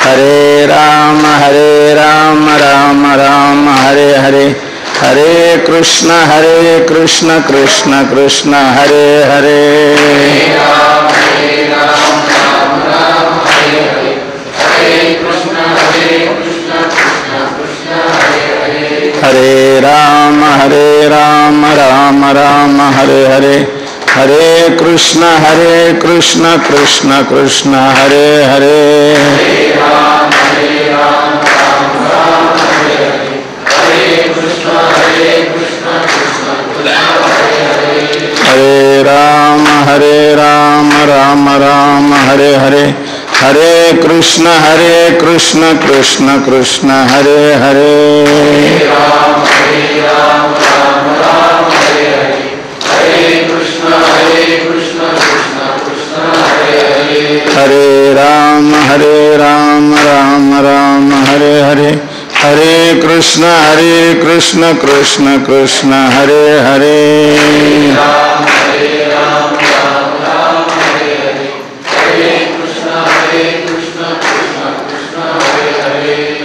हरे राम राम राम हरे हरे, हरे कृष्ण कृष्ण कृष्ण हरे हरे। हरे राम राम राम हरे हरे, हरे कृष्ण कृष्ण कृष्ण हरे हरे। हरे राम राम राम हरे हरे, हरे कृष्ण कृष्ण कृष्ण हरे हरे। हरे राम राम हरे हरे, हरे कृष्ण कृष्ण कृष्ण हरे हरे।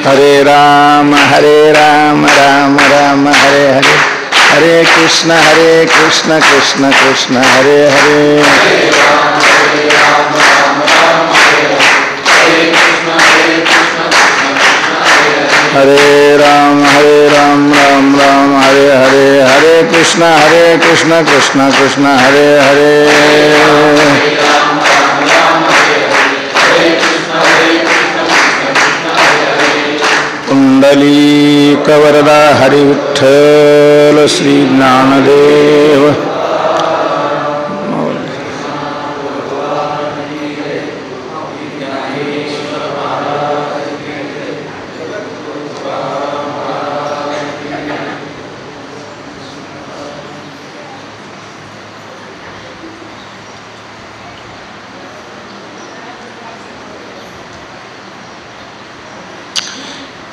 हरे राम राम राम हरे हरे, हरे कृष्ण कृष्ण कृष्ण हरे हरे। हरे राम राम राम हरे हरे, हरे कृष्ण कृष्ण कृष्ण हरे हरे। कुंडलीक वरदा हरि विठ्ठल श्री ज्ञानदेव।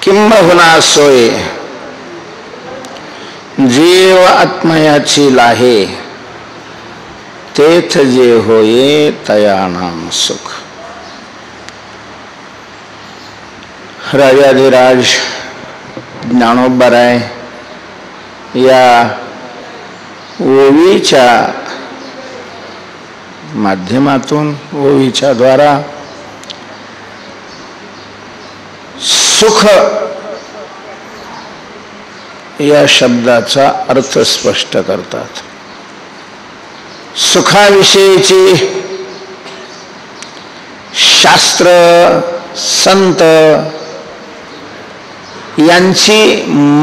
किंबहुना सोय जीव आत्मयाची लाहे, तेथ जे होये तया नाम सुख। राजाधिराज ज्ञानोबराय या ओवीच्या माध्यमातून, ओवीच्या द्वारा सुख या शब्दाचा अर्थ स्पष्ट करतात। सुखाविषयीची शास्त्र संत यांची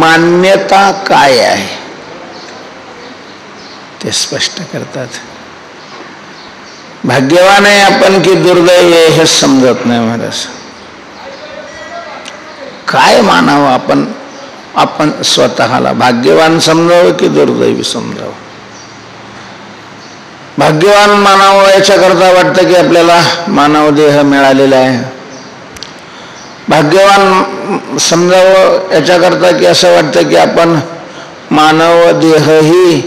मान्यता काय आहे ते स्पष्ट करतात। भाग्यवान आहे आपण की दुर्दैवी आहे हे समजत नाही महाराज। काय मानावं आपण स्वतःला, भाग्यवान समजावं की दुर्दैवी समजावं? भाग्यवान मानावं याच्याकरता वाटतं की आपल्याला मानव देह मिळालेला आहे। भाग्यवान समजावं याच्याकरता की असं वाटतं की आपण मानव देह ही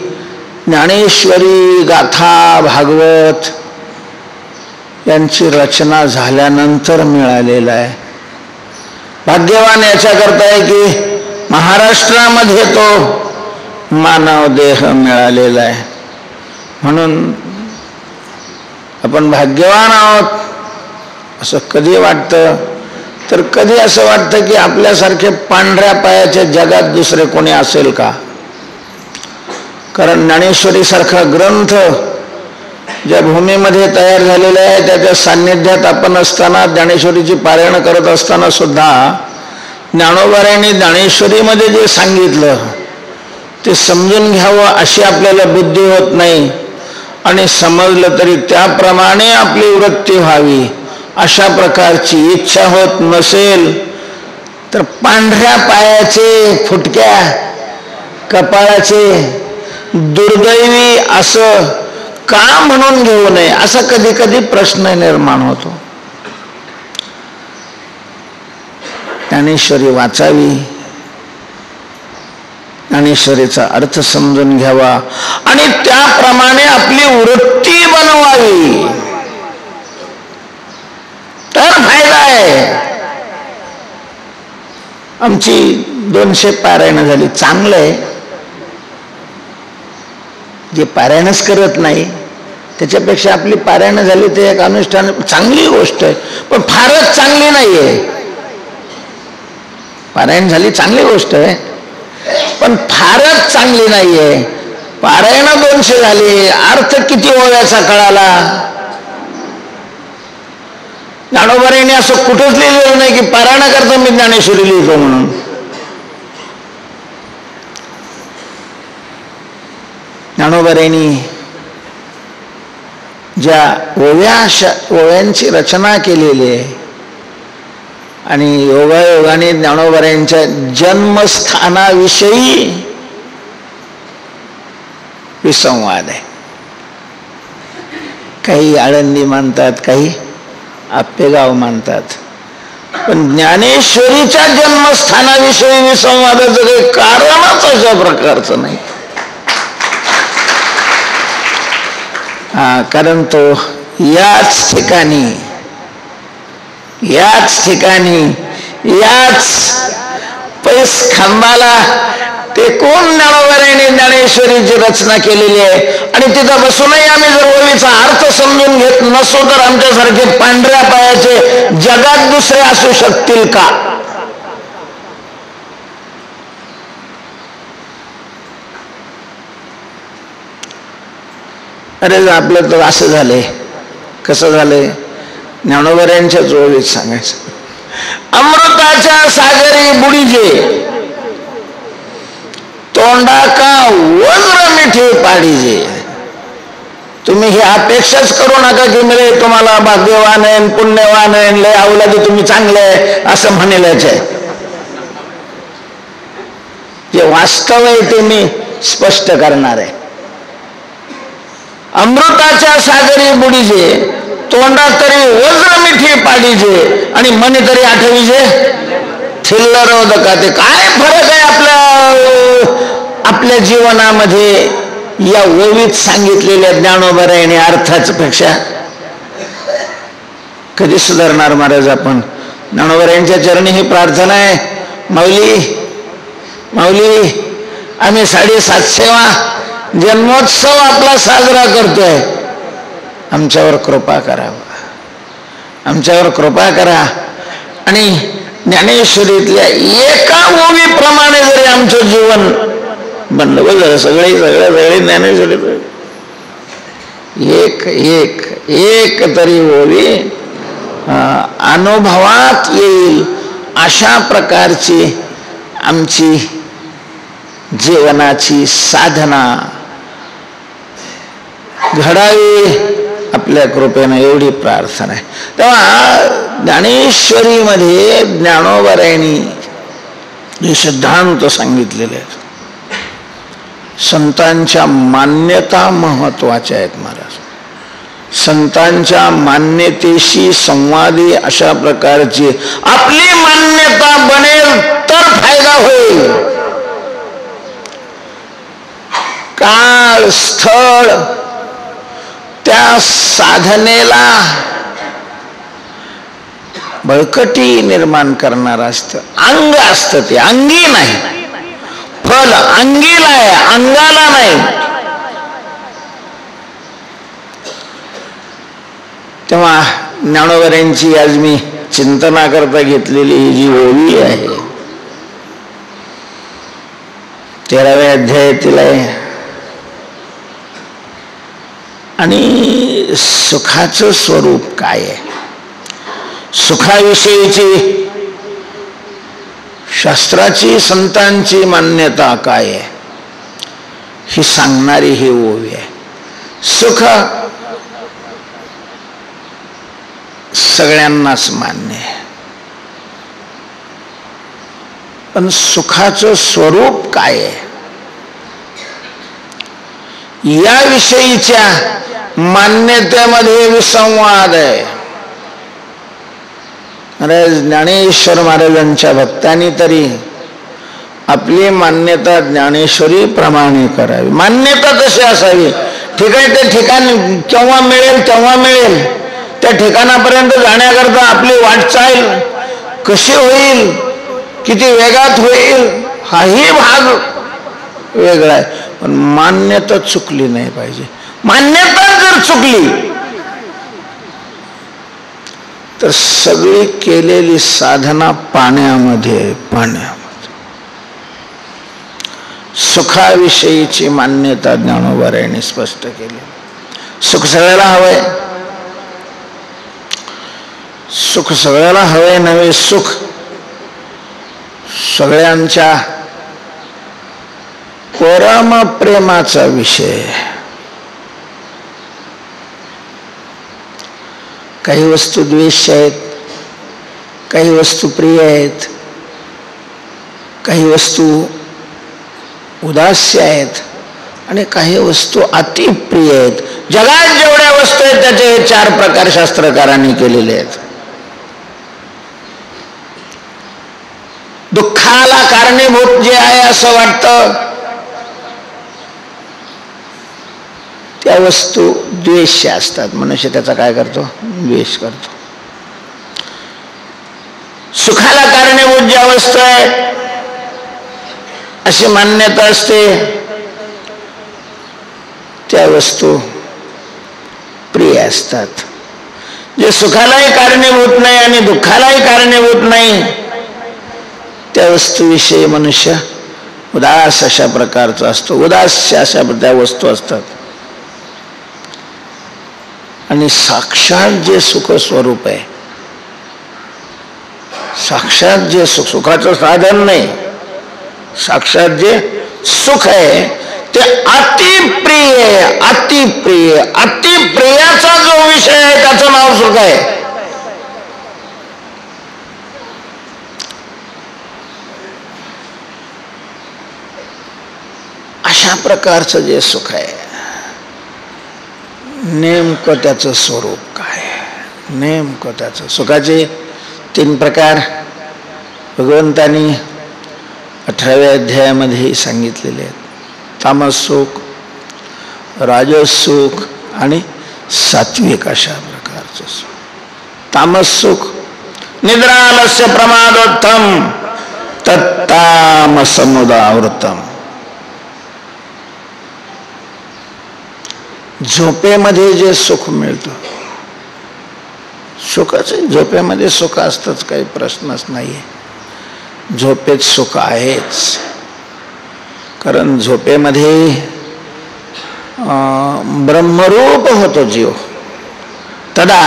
ज्ञानेश्वरी गाथा भागवत यांची रचना झाल्यानंतर मिळालेला आहे। भाग्यवान याच्याकरता आहे की महाराष्ट्रामध्ये तो मानव देह मिळालेला आहे, म्हणून आपण भाग्यवान आहोत असं कधी वाटतं, तर कधी असं वाटतं की आपल्यासारखे पांढऱ्या पायाच्या जगात दुसरे कोणी असेल का? कारण ज्ञानेश्वरी सारखा ग्रंथ ज्या भूमीमध्ये तयार झालेला आहे त्याच्या सान्निध्यात आपण असताना, ज्ञानेश्वरीची पारायण करत असताना सुद्धा ज्ञानोबारायांनी ज्ञानेश्वरीमध्ये जे सांगितलं ते समजून घ्यावं अशी आपल्याला बुद्धी होत नाही, आणि समजलं तरी त्याप्रमाणे आपली वृत्ती व्हावी अशा प्रकारची इच्छा होत नसेल तर पांढऱ्या पायाचे, फुटक्या कपाळाचे दुर्दैवी असं का म्हणून घेऊ नये असा कधी कधी प्रश्न निर्माण होतो। ज्ञानेश्वरी वाचावी, ज्ञानेश्वरीचा अर्थ समजून घ्यावा आणि त्याप्रमाणे आपली वृत्ती बनवावी। आमची 200 पारायण झाली. चांगलं आहे, जे पारायणच करत नाही त्याच्यापेक्षा आपली पारायण झाली ते एक अनुष्ठान, चांगली गोष्ट आहे, पण फारच चांगली नाहीये. पारायण झाली चांगली गोष्ट आहे, पण फारच चांगली नाहीये. पारायण 200 झाली, अर्थ किती ओव्याचा कळाला? ज्ञानोबांनी असं कुठंच लिहिलेलं नाही की पारायण करता मी ज्ञानेश्वरी लिहितो म्हणून. ज्ञानोबांनी ज्या ओव्यांची रचना केलेली आहे आणि योगायोगाने ज्ञानोबांच्या जन्मस्थानाविषयी विसंवाद आहे. काही आळंदी मानतात, काही आप्पेगाव मानतात, पण ज्ञानेश्वरीच्या जन्मस्थानाविषयी विसंवादाचं काही कारणच अशा प्रकारचं नाही. कारण तो याच ठिकाणी याच पैस खांबाला ते कोण ज्ञानोबांनी ज्ञानेश्वरीची रचना केलेली आहे. आणि तिथं बसूनही आम्ही जर ओवीचा अर्थ समजून घेत नसो तर आमच्यासारखे पांढऱ्या पायाचे जगात दुसरे असू शकतील का? अरे आपलं तर असं झालंय. कसं झालंय? ज्ञानोबांच्याच ओवीत सांगायचं, अमृताच्या सागरी बुडीजे तोंडा का वज्र मिठी पाडीजे. तुम्ही ही अपेक्षाच करू नका की मी तुम्हाला भाग्यवान आहे, पुण्यवान आहे, लय अवलादी तुम्ही चांगले आहे असं म्हणेलच आहे. जे वास्तव आहे ते मी स्पष्ट करणार आहे. अमृताच्या सागरी बुडीजे तोंडा तरी वज्र मिठी पाडीजे आणि मनी तरी आठवीजे थिल्लरोदका. ते काय फरक आहे आपल्या जीवनामध्ये या ओवीत सांगितलेल्या ज्ञानोबांनी अर्थापेक्षा? कधी सुधारणार महाराज आपण? ज्ञानोबांच्या चरणी ही प्रार्थना आहे, माऊली आम्ही 750वा जन्मोत्सव आपला साजरा करतोय, आमच्यावर कृपा करावा, आमच्यावर कृपा करा. आणि ज्ञानेश्वरीतल्या एका ओवीप्रमाणे जरी आमचं जीवन बनलं, बघ सगळे ज्ञानेश्वरी एक तरी ओवी अनुभवात येईल अशा प्रकारची आमची जीवनाची साधना घडावी आपल्या कृपेनं, एवढी प्रार्थना आहे. तेव्हा ज्ञानेश्वरीमध्ये ज्ञानोबांनी जे सिद्धांत सांगितलेले आहेत, संतांच्या मान्यता महत्वाच्या आहेत महाराज. संतांच्या मान्यतेशी संवादी अशा प्रकारची आपली मान्यता बनेल तर फायदा होईल. काळ स्थळ त्या साधनेला बळकटी निर्माण करणार असतं. अंग असतं, ते अंगी नाही. फल अंगीला आहे, अंगाला नाही. तेव्हा ज्ञानोबांची आज मी चिंतना करता घेतलेली ही जी ओवी आहे 13व्या अध्यायातील आहे. आणि सुखाचं स्वरूप काय आहे, सुखाविषयीची शास्त्राची संतांची मान्यता काय आहे ही सांगणारी ही ओवी आहे. सुख सगळ्यांनाच मान्य आहे, पण सुखाचं स्वरूप काय आहे याविषयीच्या मान्यतेमध्ये विसंवाद आहे. महाराज ज्ञानेश्वर महाराजांच्या भक्तांनी तरी आपली मान्यता ज्ञानेश्वरी प्रमाणे करावी. मान्यता कशी असावी? ठीक आहे, ते ठिकाण केव्हा मिळेल तेव्हा मिळेल, त्या ठिकाणापर्यंत जाण्याकरता आपली वाटचाल कशी होईल किती वेगात होईल हाही भाग वेगळा आहे, पण मान्यता चुकली नाही पाहिजे. मान्यता जर चुकली तर सगळी केलेली साधना पाण्यामध्ये. सुखाविषयीची मान्यता ज्ञानोबारायांनी स्पष्ट केली. सुख सगळ्याला हवंय, सुख सगळ्याला हवंय नव्हे, सुख सगळ्यांच्या परम प्रेमाचा विषय. काही वस्तू द्वेष्य आहेत, काही वस्तू प्रिय आहेत, काही वस्तू उदास्य आहेत आणि काही वस्तू अतिप्रिय आहेत. जगात जेवढ्या वस्तू आहेत त्याचे 4 प्रकार शास्त्रकारांनी केलेले आहेत. दुःखाला कारणीभूत जे आहे असं वाटतं त्या वस्तू द्वेष्य असतात. मनुष्य त्याचा काय करतो? द्वेष करतो. सुखाला कारणीभूत ज्या वस्तू आहे अशी मान्यता असते त्या वस्तू प्रिय असतात. जे सुखालाही कारणीभूत नाही आणि दुःखालाही कारणीभूत नाही त्या वस्तूविषयी मनुष्य उदास अशा प्रकारचा असतो. उदास अशा त्या वस्तू असतात. आणि साक्षात जे सुख स्वरूप आहे, साक्षात जे सुखाचं साधन नाही, साक्षात जे सुख आहे ते अतिप्रिय. अतिप्रिय अतिप्रियाचा जो विषय आहे त्याचं नाव सुख आहे. अशा प्रकारचं जे सुख आहे नेमकं त्याचं स्वरूप काय? नेमकं त्याचं सुखाचे 3 प्रकार भगवंतांनी 18व्या अध्यायामध्ये सांगितलेले आहेत. तामस सुख, राजस सुख आणि सात्विक अशा प्रकारचं सुख. तामस सुख निद्रालस्य प्रमादोत्थम तत्तामसमुदावृतम. झोपेमध्ये जे सुख मिळतं, सुखच आहे. झोपेमध्ये सुख असतंच, काही प्रश्नच नाहीये. झोपेत सुख आहेच, कारण झोपेमध्ये ब्रह्मरूप होतो जीव. तदा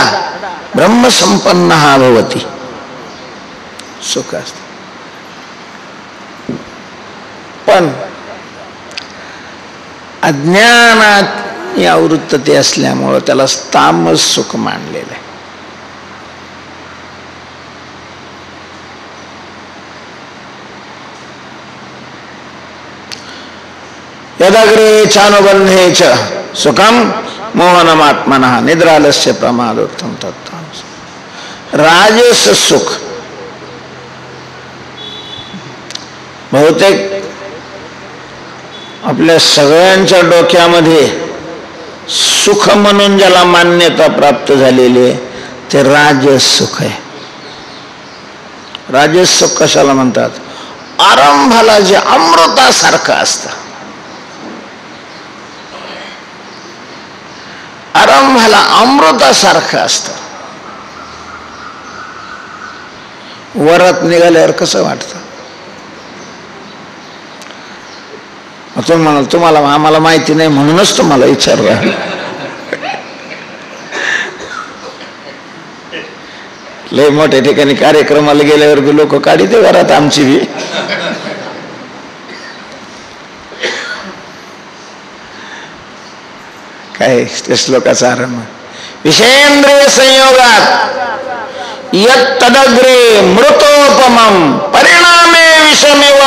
ब्रह्मसंपन्न हा भवती. सुख असत. पण अज्ञानात आवृत्तते असल्यामुळं त्याला तामस सुख मानलेलं आहे. यदाग्रे चानुबंधे च सुखम मोहनमात्मनः निद्रालस्य प्रमादोत्थम तत्तामस. राजस सुख बहुतेक आपल्या सगळ्यांच्या डोक्यामध्ये सुख म्हणून ज्याला मान्यता प्राप्त झालेली आहे ते राजस सुख आहे. राजस सुख कशाला म्हणतात? आरंभाला जे अमृतासारखं असतं, आरंभाला अमृतासारखं असतं, वरात निघाल्यावर कसं वाटतं? तुम्ही म्हणाल तुम्हाला आम्हाला माहिती नाही म्हणूनच तुम्हाला विचारलं. लय मोठ्या ठिकाणी कार्यक्रमाला गेल्यावर बी लोक काढीते वरात आमची बी. काय ते श्लोकाचा आरंभ. विषयेंद्रिय संयोगात यत् तदग्रे मृतोपमं परिणामे विषमेव.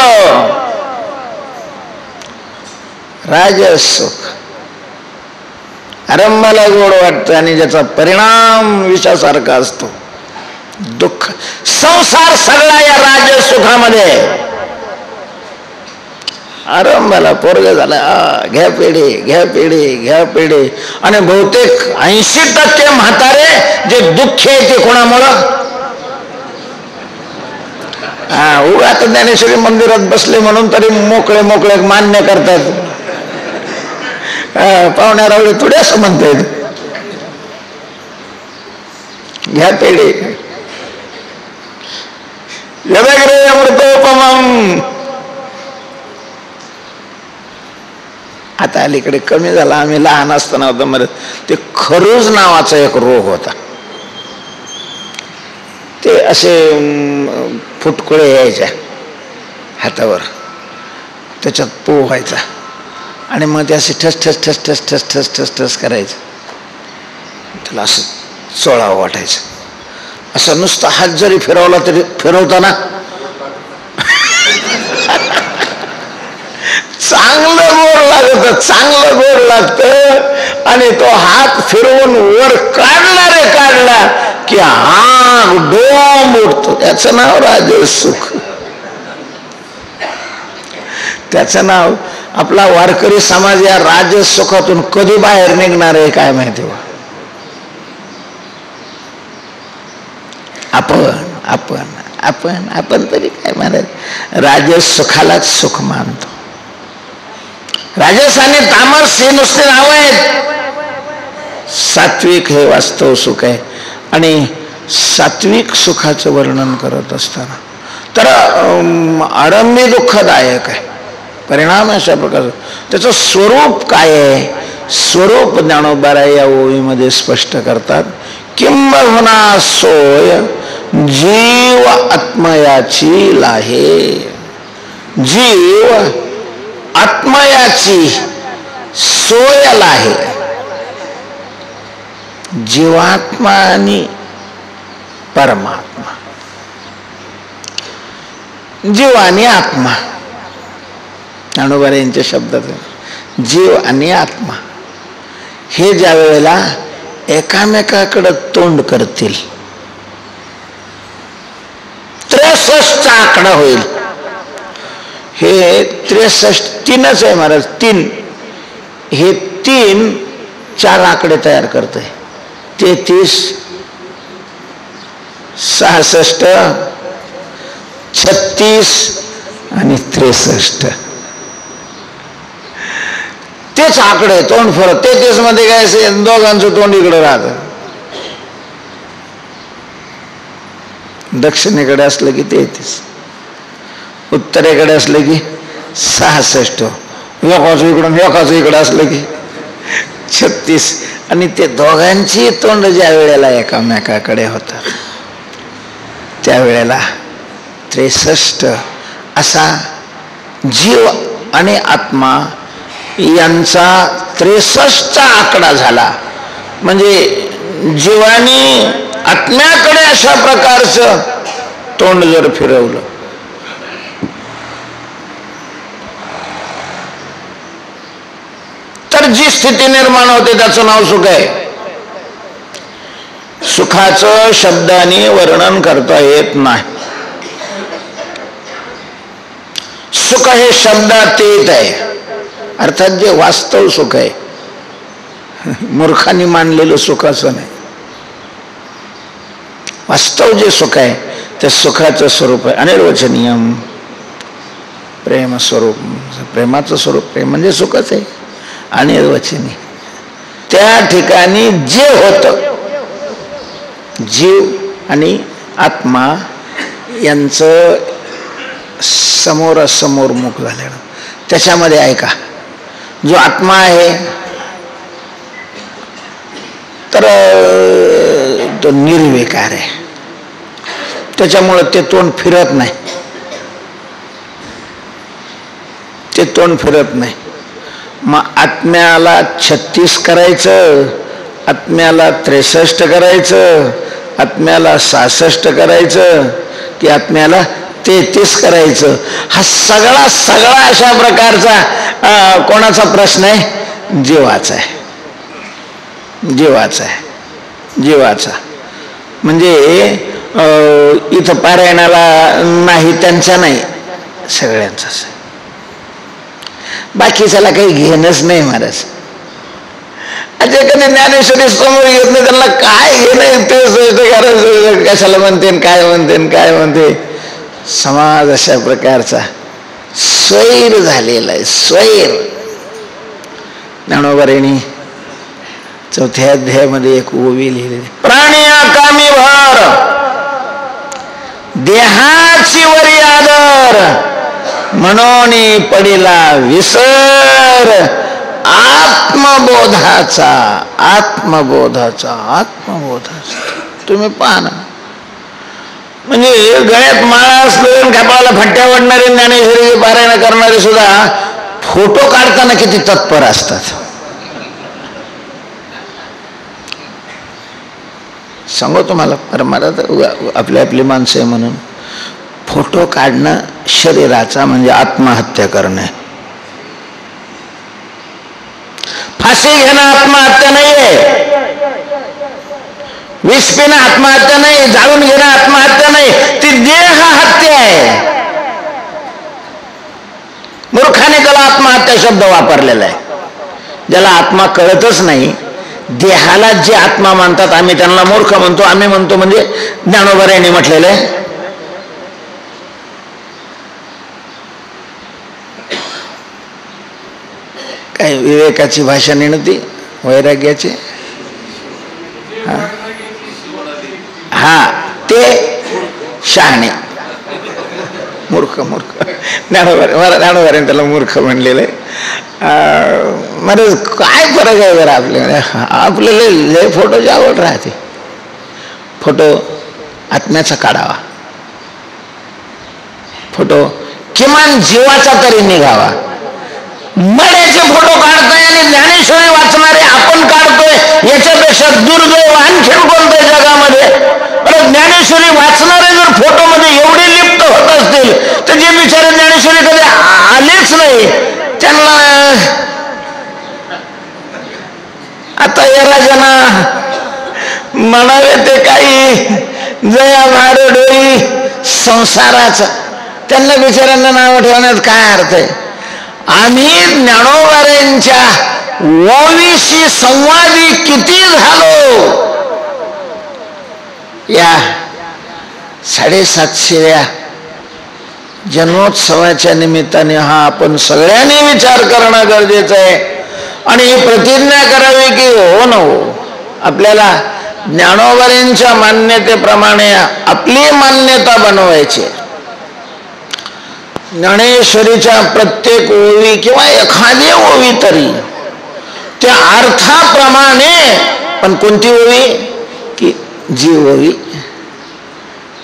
राजस सुख आरंभाला गोड वाटतं आणि ज्याचा परिणाम विषासारखा असतो. दुःख संसार सगळा या राजस सुखामध्ये. आरंभाला पोरग झाला, घ्या पेढे घ्या पेढे घ्या पेढे. आणि बहुतेक 80% म्हातारे जे दुःख आहे ते कोणामुळं? उगा आता ज्ञानेश्वरी मंदिरात बसले म्हणून तरी मोकळे मोकळे मान्य करतात. पाहुण्या रावळे थोडे असं म्हणतायत. घ्या पेढे. यदग्रे अमृतोपमम्. आता अलीकडे कमी झाला. आम्ही लहान असताना होतं मरत ते खरूज नावाचा एक रोग होता. ते असे फुटकुळे यायच्या हातावर, त्याच्यात पो व्हायचा आणि मग ते असे ठस ठस ठस ठस ठस ठस ठस ठस करायचं. त्याला असं चोळावं वाटायचं. असं नुसता हात जरी फिरवला तरी फिरवताना चांगलं गोड लागत, चांगलं गोड लागत. आणि तो हात फिरवून वर काढला रे काढला की आग डोंब उठतो. त्याचं नाव राजसुख. त्याचं नाव. आपला वारकरी समाज या राजसुखातून कधी बाहेर निघणार आहे काय माहिती. आपण तरी काय म्हणत, राजसुखालाच सुख मानतो. राजस आणि तामस हे नुसते नाव आहेत. सात्विक हे वास्तव सुख आहे. आणि सात्विक सुखाचं वर्णन करत असताना तर आरंभी दुःखदायक आहे. परिणाम अशा प्रकारचं. त्याचं स्वरूप काय आहे? स्वरूप ज्ञानोबाराय या ओळीमध्ये स्पष्ट करतात. किंबहुना सोय जीव आत्मयाची लाहे. जीव आत्मयाची सोय लाहे. जीवात्मा आणि परमात्मा, जीव आणि आत्मा. ज्ञानोबा यांच्या शब्दात जीव आणि आत्मा हे ज्या वेळेला एकामेकाकडे तोंड करतील 63 आकडा होईल. हे 63 तीनच आहे महाराज. 3 हे 3 4 आकडे तयार करते. 33 66 36 आणि 63. तेच आकडे तोंड फरक. 33 मध्ये काय असेल, दोघांचं तोंड इकडे राहत. दक्षिणेकडे असलं की 33, उत्तरेकडे असलं की 66, एकाच इकडून एकाच इकडे असलं की 36. आणि ते दोघांची तोंड ज्या वेळेला एकामेकाकडे होतात त्यावेळेला 63 असा जीव आणि आत्मा यांचा 63चा आकडा झाला. म्हणजे जीवानी आत्म्याकडे अशा प्रकारचं तोंड जर फिरवलं तर जी स्थिती निर्माण होते त्याचं नाव सुख आहे. सुखाचं शब्दाने वर्णन करता येत नाही. सुख हे शब्दातीत आहे. अर्थात जे वास्तव सुख आहे, मूर्खांनी मानलेलं सुखाचं नाही. वास्तव जे सुख आहे ते सुखाचं स्वरूप आहे. अनिर्वचनीयम प्रेम स्वरूप. प्रेमाचं स्वरूप प्रेम म्हणजे सुखच आहे. अनिर्वचनीय. त्या ठिकाणी जे होतं, जीव आणि आत्मा यांचं समोरासमोर मुख झालेलं. त्याच्यामध्ये ऐका, जो आत्मा आहे तर तो निर्विकार आहे. त्याच्यामुळे ते तोंड फिरत नाही. ते तोंड फिरत नाही. मग आत्म्याला 36 करायचं, आत्म्याला 63 करायचं, आत्म्याला 66 करायचं की आत्म्याला 33 करायचं? हा सगळा अशा प्रकारचा कोणाचा प्रश्न आहे? जीवाचा आहे. जीवाचा म्हणजे इथं पारायणाला नाही त्यांचा नाही, सगळ्यांचाच आहे. बाकीच्याला काही घेणंच नाही महाराज. अजय कधी ज्ञानेश्वरी समोर येत नाही, त्यांना काय घेणं ते कशाला म्हणते काय म्हणते. समाज अशा प्रकारचा स्वैर झालेला आहे. स्वैर. ज्ञानोबांनी 4थ्या अध्यायामध्ये एक ओवी लिहिलेली, प्राणी कामी भर देहाची वरी आदर, म्हणून पडिला विसर आत्मबोधाचा. आत्मबोधाचा. आत्मबोधाचा. तुम्ही पहा ना, म्हणजे गळ्यात माळा असतो, कपाळाला फट्ट्या वाढणारे ज्ञानेश्वरीचे पारायण करणारे सुद्धा फोटो काढताना किती तत्पर असतात. सांगू तुम्हाला, मला तर आपली माणसं आहे म्हणून फोटो काढणं शरीराचा म्हणजे आत्महत्या करणे. फाशी घेणं आत्महत्या नाहीये, विष पिणं आत्महत्या नाही, जाळून घेणं आत्महत्या नाही, ती देह हत्या आहे. मूर्खाने त्याला आत्महत्या शब्द वापरलेला आहे. ज्याला आत्मा कळतच नाही, देहाला जे आत्मा मानतात आम्ही त्यांना मूर्ख म्हणतो. आम्ही म्हणतो म्हणजे ज्ञानोबांनी म्हटलेलं आहे. काय विवेकाची भाषा नेणती, वैराग्याची. हा ते शहाणे. मूर्ख. मूर्ख. ज्ञानोबांनी त्याला मूर्ख म्हणलेलं आहे. म्हणजे काय फरक आहे जरा आपल्याला लय फोटोची आवड राहते. फोटो आत्म्याचा काढावा, फोटो किमान जीवाचा तरी निघावा. मड्याचे फोटो काढताय आणि ज्ञानेश्वरी वाचणारे आपण काढतोय, याच्यापेक्षा दुर्दैव आणखीन कोणत्या जगामध्ये. ज्ञानेश्वरी वाचणारे जर फोटो मध्ये एवढे लिप्त होत असतील तर जे बिचारे ज्ञानेश्वरी कधी आलेच नाही त्यांना आता या राजांना म्हणावे ते काही जया भाडोळी संसाराचा, त्यांना बिचाऱ्यांना नाव ठेवण्यात काय अर्थ आहे. आम्ही ज्ञानोबांच्या ओवीशी संवादी किती झालो. या 750व्या जन्मोत्सवाच्या निमित्ताने हा आपण सगळ्यांनी विचार करणं गरजेचं आहे आणि ही प्रतिज्ञा करावी की हो न हो आपल्याला ज्ञानोबांच्या मान्यतेप्रमाणे आपली मान्यता बनवायची. ज्ञानेश्वरीच्या प्रत्येक ओवी किंवा एखादी ओवी तरी त्या अर्थाप्रमाणे, पण कोणती ओवी की जी ओवी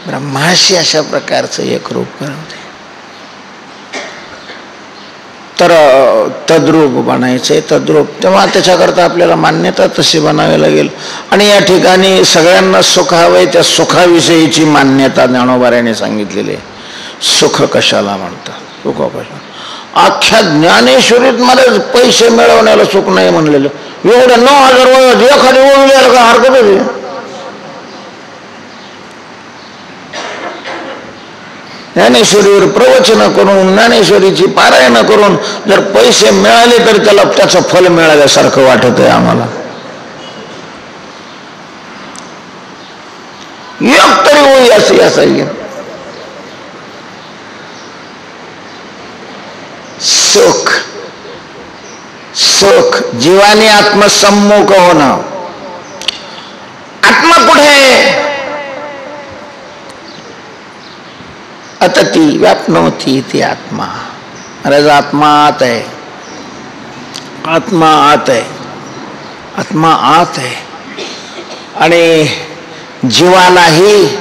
ब्रह्माशी अशा प्रकारचं एक रूप बनवते. तर तद्रूप बनायचे. तद्रूप तेव्हा त्याच्याकरता आपल्याला मान्यता तशी बनावी लागेल. आणि या ठिकाणी सगळ्यांना सुख हवंय, त्या सुखाविषयीची मान्यता ज्ञानोबांनी सांगितलेली आहे. सुख कशाला म्हणतात, सुख कशाला. अख्ख्या ज्ञानेश्वरीत मला पैसे मिळवण्याला सुख नाही म्हणलेलं. एवढं 9,000 वयात एखादी ओवी लिहायला का हरकत आहे. ज्ञानेश्वरीवर प्रवचन करून ज्ञानेश्वरीची पारायण करून जर पैसे मिळाले तर त्याला त्याचं फल मिळाल्यासारखं वाटत आहे आम्हाला. एक तरी ओवी अशी असावी. सुख. सुख जीवाने आत्मसम्मुख होणं. आत्मा कुठे? अतती व्यापनोती ती आत्मा. महाराज आत्मा आत आहे. आत्मा आत आहे. आत्मा आत आहे. आणि जीवालाही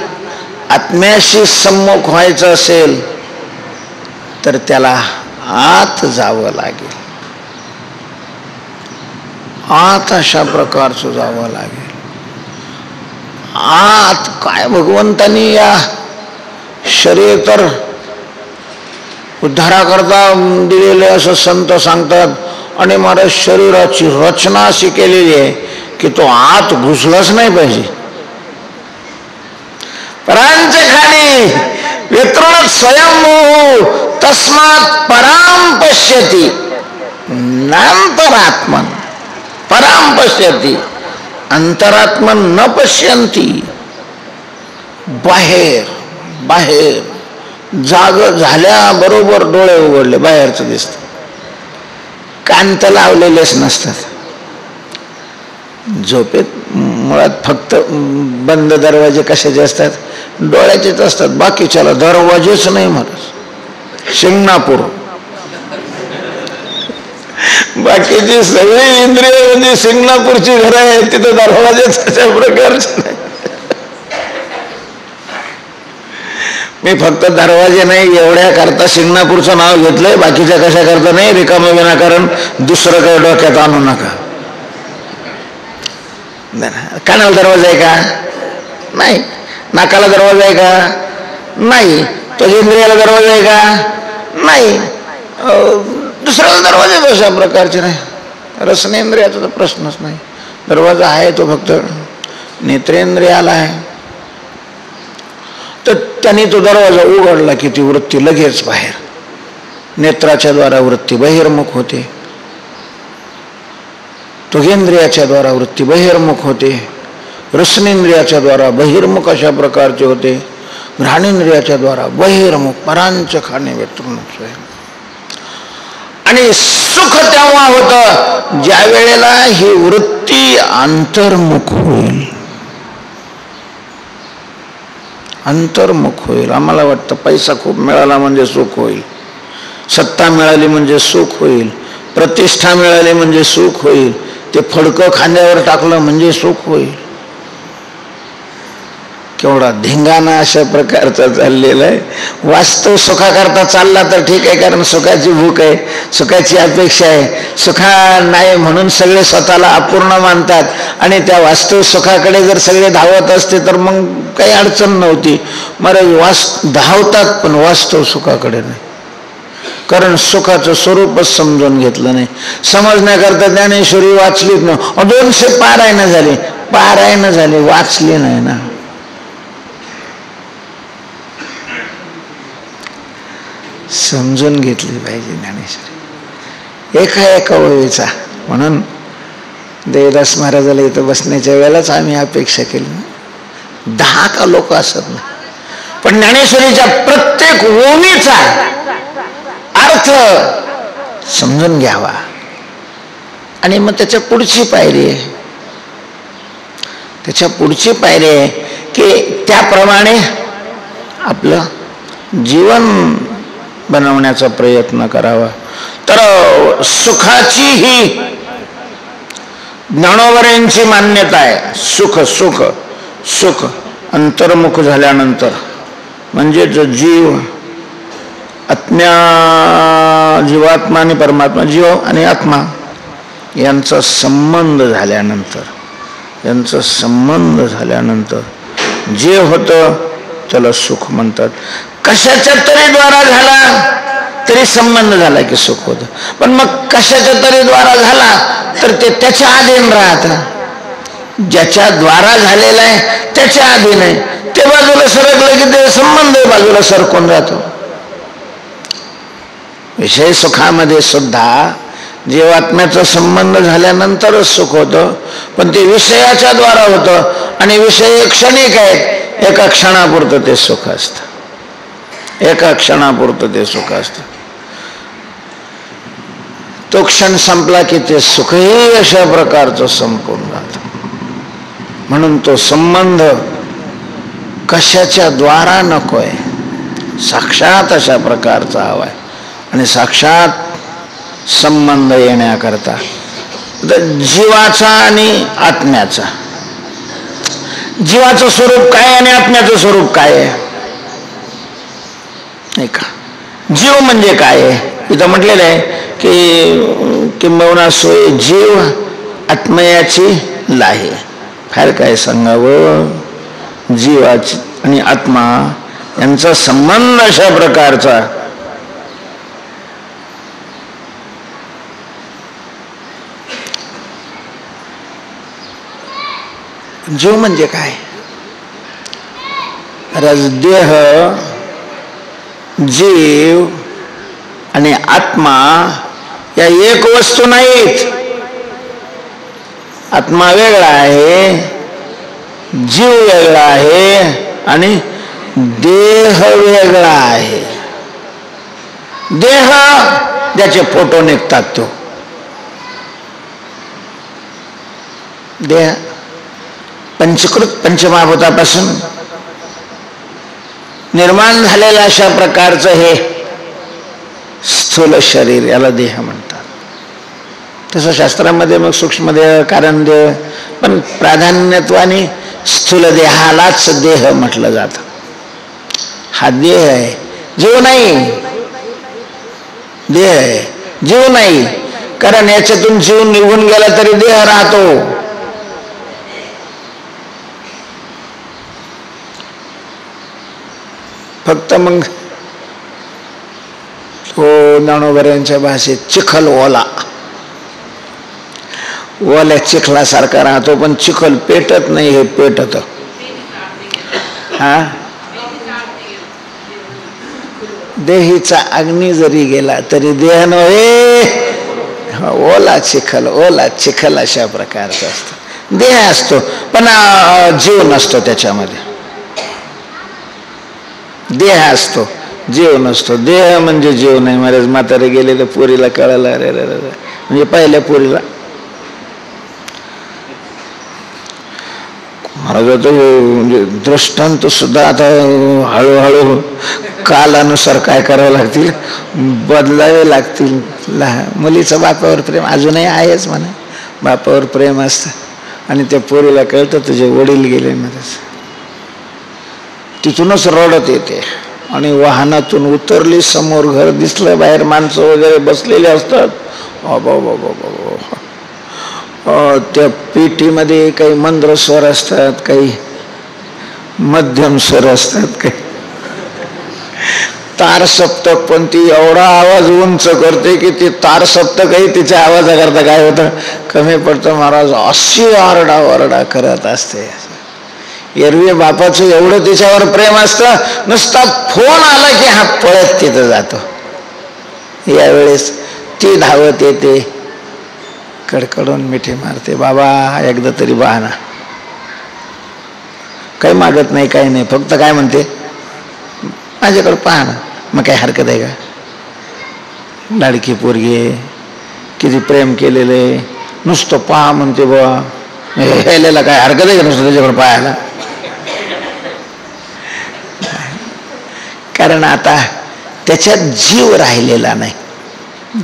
आत्म्याशी सम्मुख व्हायचं असेल तर त्याला आत जावं लागेल. आत अशा प्रकारचं जावं लागेल. आत काय भगवंतानी या शरीर तर उद्धाराकरता दिलेले असं संत सांगतात. आणि महाराज शरीराची रचना अशी केलेली आहे की तो आत घुसलाच नाही पाहिजे. परांचे खाली वितृण स्वयंभू तस्मात पराम पश्यती नांतरात्मन. पराम पश्यती अंतरात्मन न पश्यंती. बाहेर बाहेर जाग झाल्याबरोबर डोळे उघडले, बाहेरचं दिसतं. कान तर लावलेलेच नसतात. झोपेत मुळात फक्त बंद दरवाजे कशाचे असतात? डोळ्याचेच असतात. बाकीच्याला दरवाजेच नाही म्हणत. शिंगणापूर बाकीची सगळी इंद्रिय म्हणजे शिंगणापूरची घरं आहेत, तिथं दरवाजेच अशा प्रकारचे नाही. मी फक्त दरवाजे नाही एवढ्या करता शिंगणापूरचं नाव घेतलंय, बाकीच्या कशा करता नाही. रिकामं विनाकारण दुसरं काही डोक्यात आणू नका. कानाला दरवाजा आहे का? नाही. नाकाला दरवाजा आहे का? नाही. त्वचेंद्रियाला दरवाजा आहे का? नाही. दुसऱ्याला दरवाजा अशा प्रकारचे नाही. रसनेंद्रियाचा तर प्रश्नच नाही. दरवाजा आहे तो फक्त नेत्रेंद्रियाला आहे. तर त्याने तो दरवाजा उघडला की ती वृत्ती लगेच बाहेर. नेत्राच्या द्वारा वृत्ती बहिर्मुख होते, त्वगेंद्रियाच्या द्वारा वृत्ती बहिर्मुख होते, रसनेंद्रियाच्या द्वारा बहिर्मुख अशा प्रकारचे होते, घ्राणेंद्रियाच्या द्वारा बहिर्मुख परांच खाणे व्यतृणच. आणि सुख तेव्हा होतं ज्या वेळेला ही वृत्ती अंतर्मुख होईल. अंतर्मुख होईल. आम्हाला वाटतं पैसा खूप मिळाला म्हणजे सुख होईल, सत्ता मिळाली म्हणजे सुख होईल, प्रतिष्ठा मिळाली म्हणजे सुख होईल, ते फडकं खांद्यावर टाकलं म्हणजे सुख होईल. केवढा धिंगाणा अशा प्रकारचा चाललेला आहे. वास्तव सुखाकरता चालला तर ठीक आहे, कारण सुखाची भूक आहे, सुखाची अपेक्षा आहे. सुखा नाही म्हणून सगळे स्वतःला अपूर्ण मानतात. आणि त्या वास्तव सुखाकडे जर सगळे धावत असते तर मग काही अडचण नव्हती. मग धावतात पण वास्तव सुखाकडे नाही, कारण सुखाचं स्वरूपच समजून घेतलं नाही. समजण्याकरता ज्ञानेश्वरी वाचलीच ना. 200 पारायण झाले, वाचली नाही ना. समजून घेतली पाहिजे ज्ञानेश्वरी एका ओळीचा. म्हणून देवदास महाराजाला इथं बसण्याच्या वेळेलाच आम्ही अपेक्षा केली 10 का लोक असत नाही, पण ज्ञानेश्वरीच्या प्रत्येक ओळीचा अर्थ समजून घ्यावा. आणि मग त्याच्या पुढची पायरी आहे, की त्याप्रमाणे आपलं जीवन बनवण्याचा प्रयत्न करावा. तर सुखाची ही ज्ञानोबऱ्यांची मान्यता आहे. सुख अंतर्मुख झाल्यानंतर म्हणजे जो जीव जीवात्मा आणि परमात्मा, जीव आणि आत्मा यांचा संबंध झाल्यानंतर जे होतं त्याला सुख म्हणतात. कशाच्या तरी द्वारा झाला तरी संबंध झाला की सुख होतं. पण मग कशाच्या तरी द्वारा झाला तर ते त्याच्या अधीन राहत. ज्याच्या द्वारा झालेला आहे त्याच्या अधीन आहे. ते बाजूला सरकलं की ते संबंध बाजूला सरकून जातो. विषय सुखामध्ये सुद्धा जीवात्म्याचा संबंध झाल्यानंतरच सुख होतं, पण ते विषयाच्या द्वारा होतं. आणि विषय क्षणिक आहेत. एका क्षणापुरतं ते सुख असतं, तो क्षण संपला की ते सुखही अशा प्रकारचं संपून जातं. म्हणून तो संबंध कशाच्या द्वारा नकोय, साक्षात अशा प्रकारचा हवाय. आणि साक्षात संबंध येण्याकरता जीवाचा आणि आत्म्याचा, जीवाचं स्वरूप काय आणि आत्म्याचं स्वरूप काय आहे नाही का. जीव म्हणजे काय आहे इथं म्हटलेलं आहे की किंबहुना सोय जीव आत्मयाची लाहे. फार काय सांगावं. जीवाची आणि आत्मा यांचा संबंध अशा प्रकारचा. जीव म्हणजे काय? रजदेह, जीव आणि आत्मा या एक वस्तू नाहीत. आत्मा वेगळा आहे, जीव वेगळा आहे आणि देह वेगळा आहे. देह ज्याचे फोटो निघतात तो देह. पंचकृत पंचमहाभूतापासून निर्माण झालेलं अशा प्रकारचं हे स्थूल शरीर, याला देह म्हणतात. तसं शास्त्रामध्ये मग सूक्ष्म देह, कारण देह, पण प्राधान्यत्वाने स्थूल देहालाच देह म्हटलं जातं. हा देह आहे, जीव नाही. देह आहे, जीव नाही. कारण याच्यातून जीव निघून गेला तरी देह राहतो. फक्त मग हो ज्ञानोबऱ्यांच्या भाषेत चिखल ओला, ओल्या चिखलासारखा राहतो, पण चिखल पेटत नाही. हे पेटत. हा, देहीचा अग्नी जरी गेला तरी देह नव्हे, ओला चिखल, ओला चिखल अशा प्रकारचा असतो. देह असतो पण जीव नसतो त्याच्यामध्ये. देह असतो, जीव नसतो. देह म्हणजे जीव नाही. महाराज म्हातारे गेलेले पोरीला कळालं. अरे रे रे, म्हणजे पहिल्या पोरीला महाराज आता म्हणजे दृष्टांत सुद्धा आता हळूहळू कालानुसार काय करावं लागतील, बदलावे लागतील. मुलीचं बापावर प्रेम अजूनही आहेच म्हणा. बापावर प्रेम असतं आणि त्या पोरीला कळतं तुझे वडील गेले महाराज. तिथूनच रडत येते आणि वाहनातून उतरली, समोर घर दिसलं, बाहेर माणसं वगैरे बसलेले असतात. त्या पेटीमध्ये काही मंद्र स्वर असतात, काही मध्यम स्वर असतात, काही तार सप्तक, पण ती एवढा आवाज उंच करते की ते तार सप्तकही तिच्या आवाजाकरता काय होतं, कमी पडतं. महाराज अशी आरडा करत असते. एरवी बापाचं एवढं तिच्यावर प्रेम असतं, नुसता फोन आला की हा पळत तिथं जातो. यावेळेस ती धावत येते, कडकडून मिठी मारते, बाबा एकदा तरी बहाना. काही मागत नाही, काही नाही, फक्त काय म्हणते, माझ्याकडे पाहा ना. मग काय हरकत आहे का? लाडकी पोरगी आहे, किती प्रेम केलेले, नुसतं पहा म्हणते. बाबा ह्याला काय हरकत आहे का नुसतं त्याच्याकडे पाहायला? कारण आता त्याच्यात जीव राहिलेला नाही,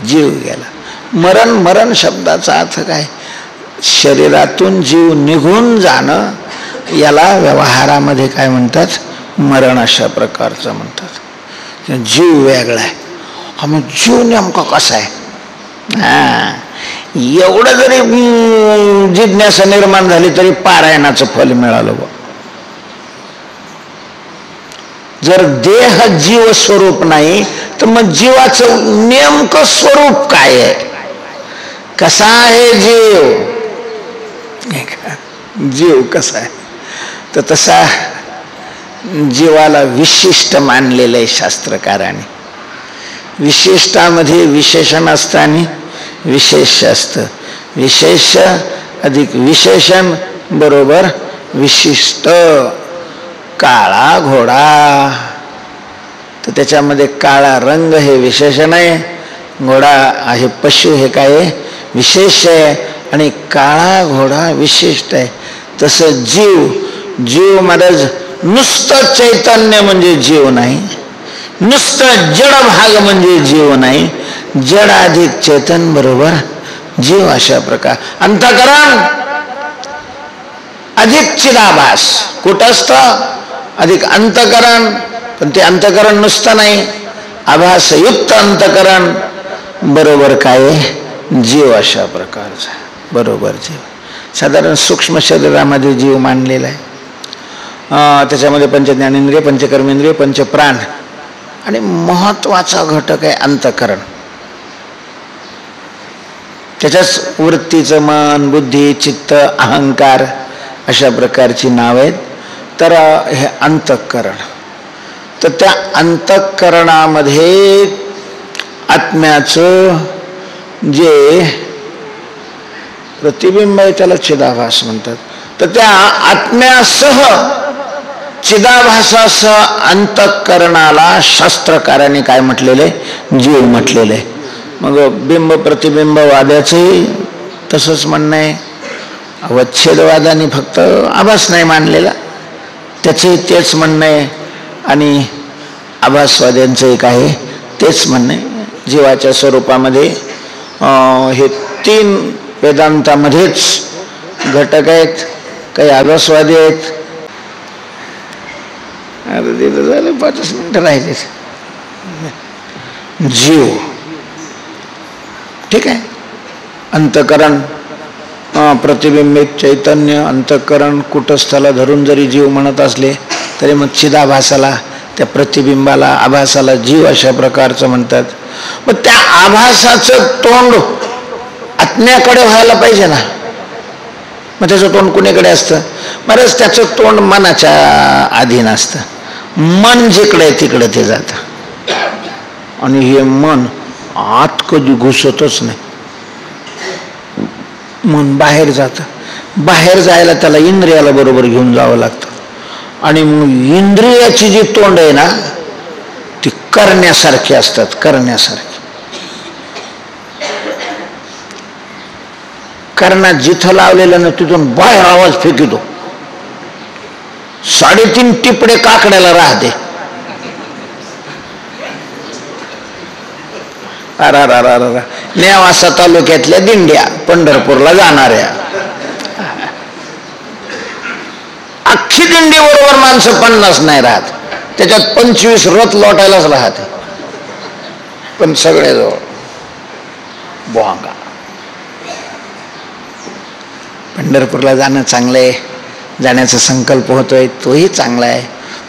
जीव गेला. मरण, मरण शब्दाचा अर्थ काय? शरीरातून जीव निघून जाणं, याला व्यवहारामध्ये काय म्हणतात, मरण अशा प्रकारचं म्हणतात. जीव वेगळा आहे. हा मग जीव नेमका कसा आहे? हा, एवढं जरी जिज्ञासा निर्माण झाली तरी पारायणाचं फल मिळालं बा. जर देह जीव स्वरूप नाही तर मग जीवाचं नेमकं स्वरूप काय आहे? कसा आहे जीव? जीव कसा आहे? तर तसा जीवाला विशिष्ट मानलेलं आहे शास्त्रकारांनी. विशिष्टामध्ये विशेषण असतं आणि विशेष असतं. विशेष अधिक विशेषण बरोबर विशिष्ट. काळा घोडा, तर त्याच्यामध्ये काळा रंग हे विशेषण आहे, घोडा आहे पशु हे काय विशेष आहे, आणि काळा घोडा विशिष्ट आहे. तसं जीव, जीव महाराज नुसतं चैतन्य म्हणजे जीव नाही, नुसतं जड भाग म्हणजे जीव नाही, जड अधिक चेतन बरोबर जीव अशा प्रकार. अंतःकरण अधिक चिदाभास कुठं असतं? अधिक अंतःकरण. पण ते अंतःकरण नुसतं नाही, आभासयुक्त अंतःकरण बरोबर काय जीव अशा प्रकारचा बरोबर जीव. साधारण सूक्ष्म शरीरामध्ये जीव मानलेला आहे. त्याच्यामध्ये पंचज्ञानेंद्रिय, पंचकर्मेंद्रिय, पंचप्राण आणि महत्वाचा घटक आहे अंतःकरण. त्याच्याच वृत्तीचं मन, बुद्धी, चित्त, अहंकार अशा प्रकारची नाव आहेत. तर हे अंतःकरण. तर त्या अंतःकरणामध्ये आत्म्याचं जे प्रतिबिंब आहे त्याला चिदाभास म्हणतात. तर त्या आत्म्यासह चिदाभासास अंतःकरणाला शास्त्रकारांनी काय म्हटलेले? जीव म्हटलेले. मग बिंब प्रतिबिंब वाद्याचंही तसंच म्हणणं आहे. अवच्छेदवादाने फक्त आभास नाही मानलेला, त्याचंही तेच म्हणणं आहे. आणि आभासवाद्यांचं एक आहे तेच म्हणणं आहे. जीवाच्या स्वरूपामध्ये हे 3 वेदांतामध्येच घटक आहेत. काही आभासवादी आहेत. अरे तिथं झालं 5 मिनिटं राहिले. जीव ठीक आहे. अंतःकरण प्रतिबिंबित चैतन्य, अंतःकरण कुटस्थाला धरून जरी जीव म्हणत असले तरी मग चिदाभासाला, त्या प्रतिबिंबाला, आभासाला जीव अशा प्रकारचं म्हणतात. मग त्या आभासाचं तोंड आत्म्याकडे व्हायला पाहिजे ना. मग त्याचं तोंड कुणीकडे असतं? बरंच त्याचं तोंड मनाच्या अधीन असतं. मन जिकडे तिकडे ते जातं आणि हे मन आत कधी घुसतच नाही. मन बाहेर जातं. बाहेर जायला त्याला इंद्रियाला बरोबर घेऊन जावं लागतं. आणि मग इंद्रियाची जी तोंड आहे ना ती करण्यासारखी असतात, करण्यासारखी. करण्यात जिथं लावलेलं ना तिथून बाहेर आवाज फेकितो. 3.5 टिपडे काकड्याला राहते. नेवासा तालुक्यातल्या दिंड्या पंढरपूरला जाणाऱ्या, अख्खी दिंडी बरोबर माणसं 50 नाही राहत. त्याच्यात 25 रथ लोटायलाच राहते. पण सगळे जवळ बोंगा. पंढरपूरला जाणं चांगलं आहे, जाण्याचा संकल्प होतोय तोही चांगला आहे.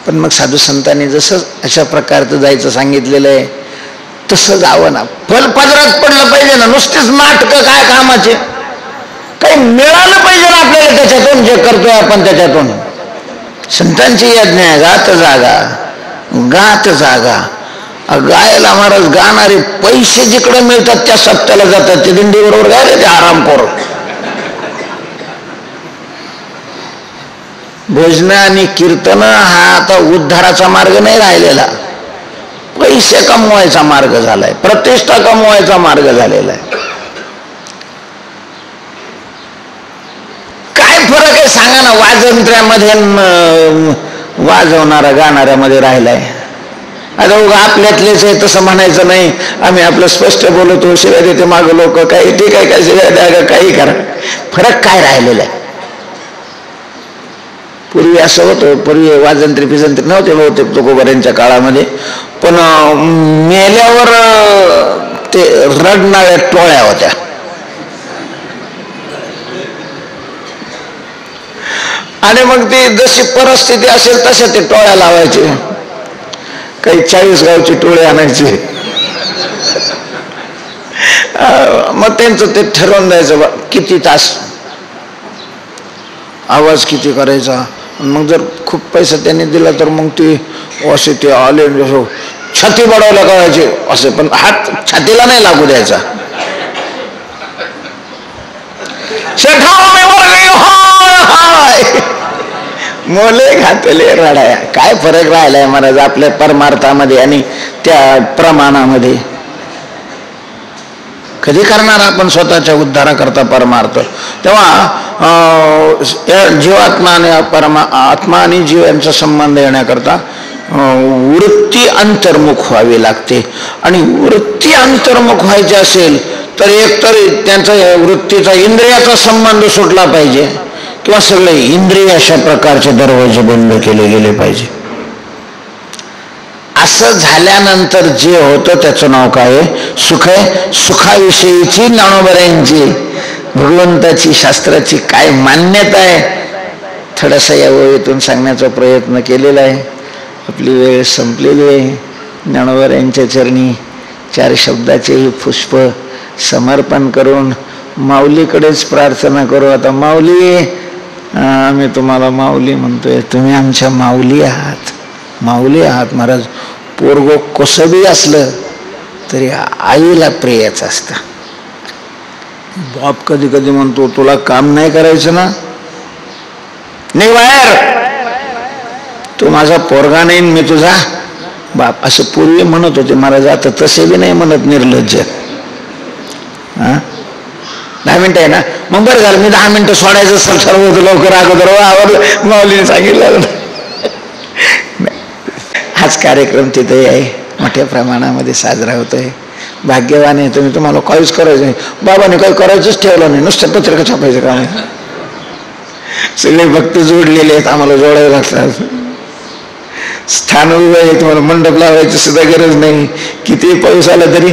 पण मग साधू संतांनी जसं अशा प्रकारचं जायचं सांगितलेलं आहे तसं जावं ना. फलपदरात पडलं पाहिजे ना. नुसतेच नाटकं काय कामाचे? काही मिळालं पाहिजे ना आपल्याला त्याच्यातून, जे करतोय आपण त्याच्यातून. संतांची यज्ञ आहे, गात जागा, गात जागा. गायला महाराज गाणारे पैसे जिकडे मिळतात त्या सप्त्याला जातात. ते दिंडी बरोबर गायले ते आरामखोर. भजन आणि कीर्तन हा आता उद्धाराचा मार्ग नाही राहिलेला. पैसे कमवायचा मार्ग झालाय, प्रतिष्ठा कमवायचा मार्ग झालेला आहे. काय फरक आहे सांगा ना वाजंत्र्यामध्ये वाजवणारा गाणाऱ्यामध्ये राहिलाय? आता उगा आपल्यातलेच आहे तसं म्हणायचं नाही. आम्ही आपलं स्पष्ट बोलतो, शिवाय देते माग लोक, काही ठीक आहे, काय शिवाय द्या, काही करा. फरक काय राहिलेला आहे? पूर्वी असं होतं, पूर्वी वाजंत्री फिजंत्री नव्हते बहुतेक तुकोबाऱ्यांच्या काळामध्ये. पण मेल्यावर ते रडणाऱ्या टोळ्या होत्या. आणि मग ती जशी परिस्थिती असेल तशा ते टोळ्या लावायचे. काही 40 गावची टोळी आणायची. मग त्यांचं ते ठरवून द्यायचं किती तास आवाज किती करायचा. मग जर खूप पैसा त्यांनी दिला तर मग ती असे ते आले छाती बडवायला करायचे असे, पण हात छातीला नाही लागू द्यायचा. मोले घातले रडाया. काय फरक राहिलाय महाराज आपल्या परमार्थामध्ये आणि त्या प्रमाणामध्ये? कधी करणार आपण स्वतःच्या उद्धाराकरता परमार्थ? तेव्हा जीवात्मा आणि आत्मा आणि जीव यांचा संबंध येण्याकरता वृत्ती अंतर्मुख व्हावी लागते. आणि वृत्ती अंतर्मुख व्हायची असेल तर एकतर त्यांचा वृत्तीचा इंद्रियाचा संबंध सुटला पाहिजे, किंवा सगळे इंद्रिय अशा प्रकारचे दरवाजे बंद केले गेले पाहिजे. असं झाल्यानंतर जे होतं त्याचं नाव काय आहे? सुख आहे. सुखाविषयीची ज्ञानोबऱ्यांची भगवंताची शास्त्राची काय मान्यता आहे थोडासा या ओळीतून सांगण्याचा प्रयत्न केलेला आहे. आपली वेळ संपलेली आहे. ज्ञानोबऱ्यांच्या चरणी 4 शब्दाचेही पुष्प समर्पण करून माऊलीकडेच प्रार्थना करू. आता माऊली, आम्ही तुम्हाला माऊली म्हणतोय, तुम्ही आमच्या माऊली आहात. माऊली आहात महाराज. पोरग कसं बी असलं तरी आईला प्रियच असतं. बाप कधी कधी म्हणतो तुला काम नाही करायचं ना, नाही बाहेर, तू माझा पोरगा नाही मी तुझा बाप असं पूर्वी म्हणत होते महाराज. आता तसे बी नाही म्हणत निर्लज्ज. 10 मिनिटं आहे ना, मग बरं झालं मी 10 मिनिटं सोडायचं सर्व होतं लवकर अगोदर आवडलं माऊलीने सांगितलं. हाच कार्यक्रम तिथे आहे, मोठ्या प्रमाणामध्ये साजरा होतोय. भाग्यवान आहे तुम्ही. तुम्हाला काहीच करायचं नाही, बाबाने काही करायचंच ठेवलं नाही, नुसतं पत्रिका छापायचं काम आहे. सगळे भक्त जोडलेले आहेत, आम्हाला जोडायला लागतात. स्थान उभं आहे, तुम्हाला मंडप लावायची सुद्धा गरज नाही. किती पाऊस आला तरी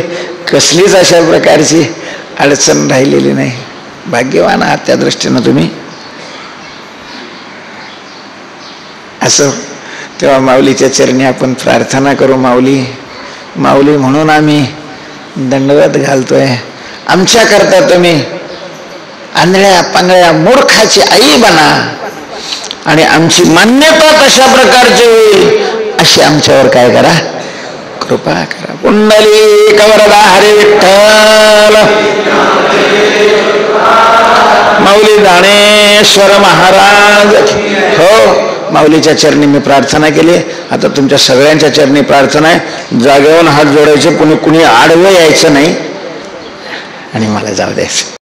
कसलीच अशा प्रकारची अडचण राहिलेली नाही. भाग्यवान आहात त्या दृष्टीनं तुम्ही. असं तेव्हा माऊलीच्या चरणी आपण प्रार्थना करू. माऊली माऊली म्हणून आम्ही दंडवत घालतोय. आमच्याकरता तुम्ही आंधळ्या पांगळ्या मूर्खाची आई बना आणि आमची मान्यता तशा प्रकारची होईल अशी आमच्यावर काय करा, कृपा करा. पुंडलिक वरदा हरी विठ्ठल. माऊली ज्ञानेश्वर महाराज. हो, माऊलीच्या चरणी मी प्रार्थना केली. आता तुमच्या सगळ्यांच्या चरणी प्रार्थना आहे. जागेवरून हात जोडायचे, कुणी आडवं यायचं नाही आणि मला जाऊ द्यायचं.